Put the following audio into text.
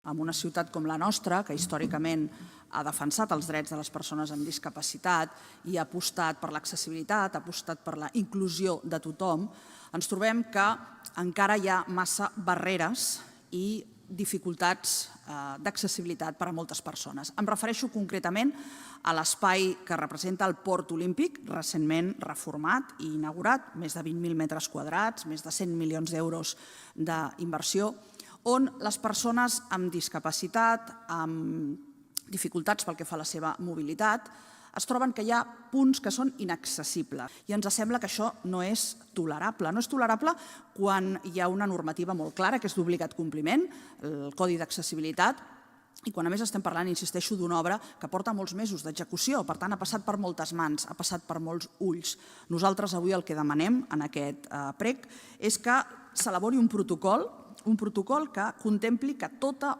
en una ciutat com la nostra, que històricament ha defensat els drets de les persones amb discapacitat i ha apostat per l'accessibilitat, ha apostat per la inclusió de tothom, ens trobem que encara hi ha massa barreres i dificultats d'accessibilitat per a moltes persones. Em refereixo concretament a l'espai que representa el Port Olímpic, recentment reformat i inaugurat, més de 20.000 metres quadrats, més de 100 milions d'euros d'inversió, on les persones amb discapacitat, amb dificultats pel que fa a la seva mobilitat, es troben que hi ha punts que són inaccessibles i ens sembla que això no és tolerable. No és tolerable quan hi ha una normativa molt clara, que és d'obligat compliment, el Codi d'Accessibilitat, i quan a més estem parlant, insisteixo, d'una obra que porta molts mesos d'execució, per tant ha passat per moltes mans, ha passat per molts ulls. Nosaltres avui el que demanem en aquest prec és que s'elabori un protocol que contempli que tota